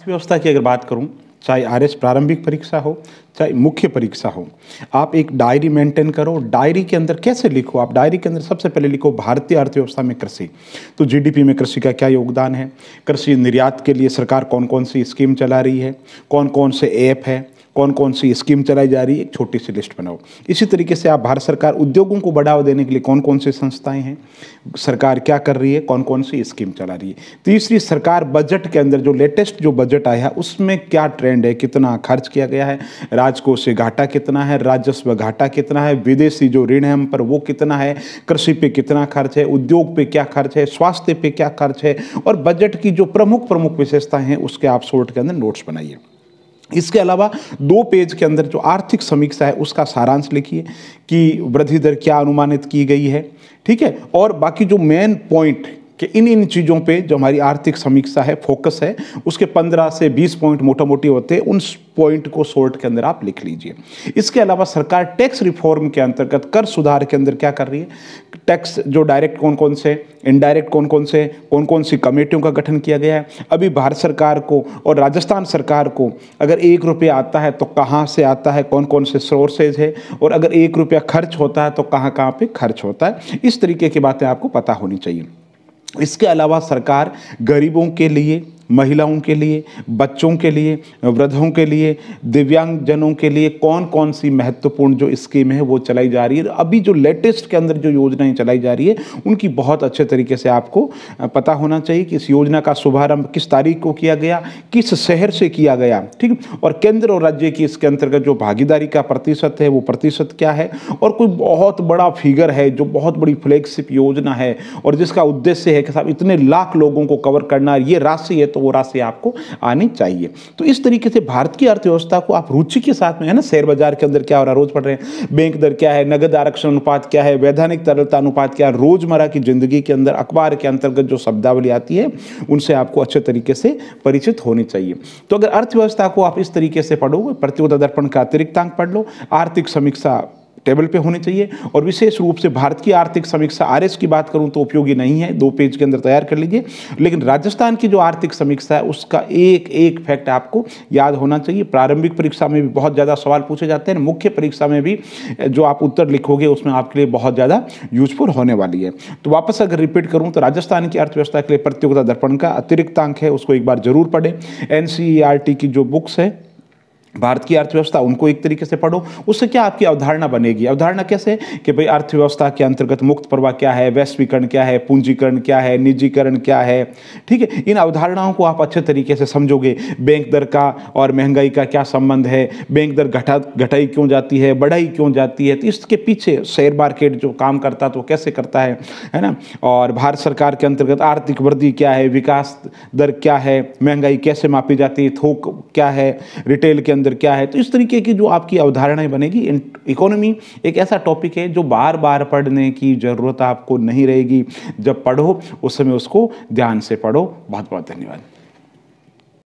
व्यवस्था की अगर बात करूं, चाहे आरएस प्रारंभिक परीक्षा हो, चाहे मुख्य परीक्षा हो, आप एक डायरी मेंटेन करो। डायरी के अंदर कैसे लिखो? आप डायरी के अंदर सबसे पहले लिखो भारतीय अर्थव्यवस्था में कृषि। तो जीडीपी में कृषि का क्या योगदान है, कृषि निर्यात के लिए सरकार कौन कौन सी स्कीम चला रही है, कौन कौन से ऐप है, कौन कौन सी स्कीम चलाई जा रही है, एक छोटी सी लिस्ट बनाओ। इसी तरीके से आप भारत सरकार उद्योगों को बढ़ावा देने के लिए कौन कौन सी संस्थाएं हैं, सरकार क्या कर रही है, कौन कौन सी स्कीम चला रही है। तीसरी, सरकार बजट के अंदर जो लेटेस्ट जो बजट आया है उसमें क्या ट्रेंड है, कितना खर्च किया गया है, राजकोष से घाटा कितना है, राजस्व घाटा कितना है, विदेशी जो ऋण है हम पर वो कितना है, कृषि पे कितना खर्च है, उद्योग पे क्या खर्च है, स्वास्थ्य पे क्या खर्च है, और बजट की जो प्रमुख प्रमुख विशेषताएं हैं उसके आप शॉर्ट के अंदर नोट्स बनाइए। इसके अलावा 2 पेज के अंदर जो आर्थिक समीक्षा है उसका सारांश लिखिए कि वृद्धि दर क्या अनुमानित की गई है, ठीक है, और बाकी जो मेन पॉइंट कि इन चीज़ों पे जो हमारी आर्थिक समीक्षा है, फोकस है, उसके 15 से 20 पॉइंट मोटा मोटी होते हैं, उन पॉइंट को शॉर्ट के अंदर आप लिख लीजिए। इसके अलावा सरकार टैक्स रिफॉर्म के अंतर्गत कर सुधार के अंदर क्या कर रही है, टैक्स जो डायरेक्ट कौन कौन से, इनडायरेक्ट कौन कौन सी कमेटियों का गठन किया गया है। अभी भारत सरकार को और राजस्थान सरकार को अगर 1 रुपया आता है तो कहाँ से आता है, कौन कौन से सोर्सेज है, और अगर 1 रुपया खर्च होता है तो कहाँ कहाँ पे खर्च होता है। इस तरीके की बातें आपको पता होनी चाहिए। इसके अलावा सरकार गरीबों के लिए, महिलाओं के लिए, बच्चों के लिए, वृद्धों के लिए, दिव्यांगजनों के लिए कौन कौन सी महत्वपूर्ण जो स्कीम है वो चलाई जा रही है। अभी जो लेटेस्ट के अंदर जो योजनाएं चलाई जा रही है उनकी बहुत अच्छे तरीके से आपको पता होना चाहिए कि इस योजना का शुभारंभ किस तारीख को किया गया, किस शहर से किया गया, ठीक, और केंद्र और राज्य की इसके अंतर्गत जो भागीदारी का प्रतिशत है वो प्रतिशत क्या है, और कोई बहुत बड़ा फिगर है जो बहुत बड़ी फ्लैगशिप योजना है और जिसका उद्देश्य है कि साहब इतने लाख लोगों को कवर करना, ये राशि है तो वो राशि आपको आनी चाहिए। तो इस तरीके से भारत की अर्थव्यवस्था को आप रुचि के साथ में, है ना, शेयर बाजार के अंदर क्या हो रहा है रोज पढ़ रहे हैं, बैंक दर क्या है, नगद आरक्षण अनुपात क्या है, वैधानिक तरलता अनुपात क्या है, रोजमर्रा की जिंदगी के अंदर अखबार के अंतर्गत जो शब्दावली आती है उनसे आपको अच्छे तरीके से परिचित होनी चाहिए। तो अगर अर्थव्यवस्था को आप इस तरीके से पढ़ोगे, प्रतियोगिता दर्पण का अतिरिक्त अंक पढ़ लो, आर्थिक समीक्षा टेबल पे होनी चाहिए, और विशेष रूप से भारत की आर्थिक समीक्षा आरएस की बात करूं तो उपयोगी नहीं है, 2 पेज के अंदर तैयार कर लीजिए, लेकिन राजस्थान की जो आर्थिक समीक्षा है उसका एक एक फैक्ट आपको याद होना चाहिए। प्रारंभिक परीक्षा में भी बहुत ज़्यादा सवाल पूछे जाते हैं, मुख्य परीक्षा में भी जो आप उत्तर लिखोगे उसमें आपके लिए बहुत ज़्यादा यूजफुल होने वाली है। तो वापस अगर रिपीट करूँ तो राजस्थान की अर्थव्यवस्था के लिए प्रतियोगिता दर्पण का अतिरिक्त अंक है, उसको एक बार जरूर पढ़ें। एनसीईआरटी की जो बुक्स है भारत की अर्थव्यवस्था उनको एक तरीके से पढ़ो। उससे क्या आपकी अवधारणा बनेगी, अवधारणा कैसे कि भाई अर्थव्यवस्था के अंतर्गत मुक्त प्रवाह क्या है, वैश्वीकरण क्या है, पूंजीकरण क्या है, निजीकरण क्या है, ठीक है, इन अवधारणाओं को आप अच्छे तरीके से समझोगे। बैंक दर का और महंगाई का क्या संबंध है, बैंक दर घटाई क्यों जाती है, बढ़ाई क्यों जाती है, तो इसके पीछे शेयर मार्केट जो काम करता तो कैसे करता है ना, और भारत सरकार के अंतर्गत आर्थिक वृद्धि क्या है, विकास दर क्या है, महंगाई कैसे मापी जाती है, थोक क्या है, रिटेल के अंदर क्या है। तो इस तरीके की जो आपकी अवधारणाएं बनेगी। इकोनॉमी एक ऐसा टॉपिक है जो बार बार पढ़ने की जरूरत आपको नहीं रहेगी, जब पढ़ो उस समय उसको ध्यान से पढ़ो। बहुत बहुत धन्यवाद।